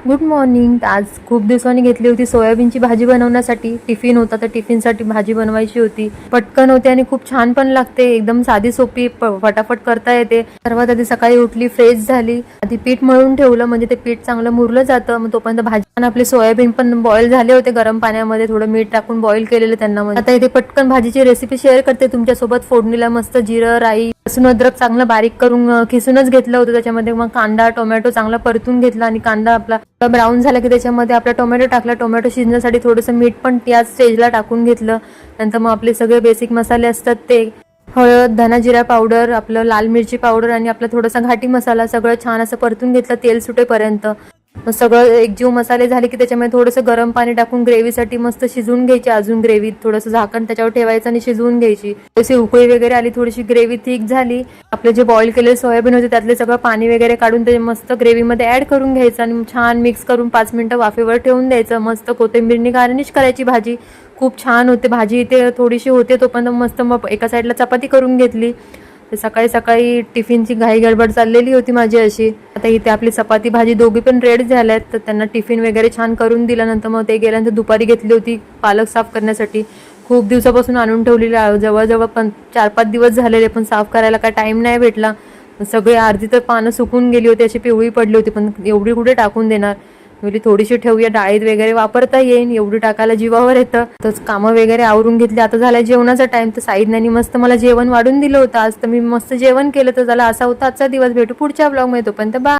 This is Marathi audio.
Good morning. आज खूप दिवसांनी घेतली होती सोयाबीनची भाजी बनवण्यासाठी. टिफिन होता तर टिफिनसाठी भाजी बनवायची होती. पटकन होते आणि खूप छान पण लागते. एकदम साधी सोपी फटाफट करता येते. सर्वात आधी सकाळी उठली, फ्रेश झाली, आधी पीठ मळून ठेवलं म्हणजे ते पीठ चांगलं मुरलं जातं. मग तोपर्यंत भाजी पण आपले सोयाबीन पण बॉईल झाले होते गरम पाण्यामध्ये, थोडं मीठ टाकून बॉईल केलेलं त्यांना. आता इथे पटकन भाजीची रेसिपी शेअर करते तुमच्यासोबत. फोडणीला मस्त जिरं, राई, लसूण, अद्रक चांगलं बारीक करून खिसूनच घेतलं होतं. त्याच्यामध्ये मग कांदा, टोमॅटो चांगला परतून घेतला आणि कांदा आपला ब्राऊन झाला की त्याच्यामध्ये आपला टोमॅटो टाकला. टोमॅटो शिजण्यासाठी थोडंसं मीठ पण याच स्टेजला टाकून घेतलं. नंतर मग आपले सगळे बेसिक मसाले असतात ते हळद, धना जिरा पावडर, आपलं लाल मिरची पावडर आणि आपला थोडासा घाटी मसाला सगळं छान असं परतून घेतलं तेल सुटेपर्यंत. मग सगळं एकजीव मसाले झाले की त्याच्यामध्ये थोडंसं गरम पाणी टाकून ग्रेव्हीसाठी मस्त शिजवून घ्यायची. अजून ग्रेव्ही थोडंसं झाकण त्याच्यावर ठेवायचं आणि शिजवून घ्यायची. थोडीशी उकळी वगैरे आली, थोडीशी ग्रेव्ही थिक झाली, आपले जे बॉईल केलेले सोयाबीन होते त्यातले सगळं पाणी वगैरे काढून ते मस्त ग्रेव्हीमध्ये ऍड करून घ्यायचं आणि छान मिक्स करून 5 मिनिटं वाफेवर ठेवून द्यायचं. मस्त कोथिंबीरनी गार्निश करायची भाजी. खूप छान होते भाजी. इथे थोडीशी होते तोपर्यंत मस्त मग एका साईडला चपाती करून घेतली. सकाळी सकाळी टिफिनची घाई गडबड चाललेली होती माझी अशी. आता इथे आपली चपाती भाजी दोघी पण रेडी झाल्यात, तर त्यांना टिफिन वगैरे छान करून दिल्यानंतर मग ते गेल्यानंतर दुपारी घेतली होती पालक साफ करण्यासाठी. खूप दिवसापासून आणून ठेवलेली, जवळजवळ पण 4-5 दिवस झालेले, पण साफ करायला काय टाइम नाही भेटला. सगळे अर्धी तर पानं सुकून गेली होती, अशी पिवळी पडली होती, पण एवढी कुठे टाकून देणार. म्हणजे थोडीशी ठेवूया, डाळीत वगैरे वापरता येईल, एवढी टाकायला जीवावर येतं. तर कामं वगैरे आवरून घेतली. आता झाला जेवणाचा टाइम. तर साईदने मस्त मला जेवण वाढून दिलं होतं आज. तर मी मस्त जेवण केलं. तर झाला असा होता आजचा दिवस. भेटू पुढच्या ब्लॉग मध्ये. तोपर्यंत बाय.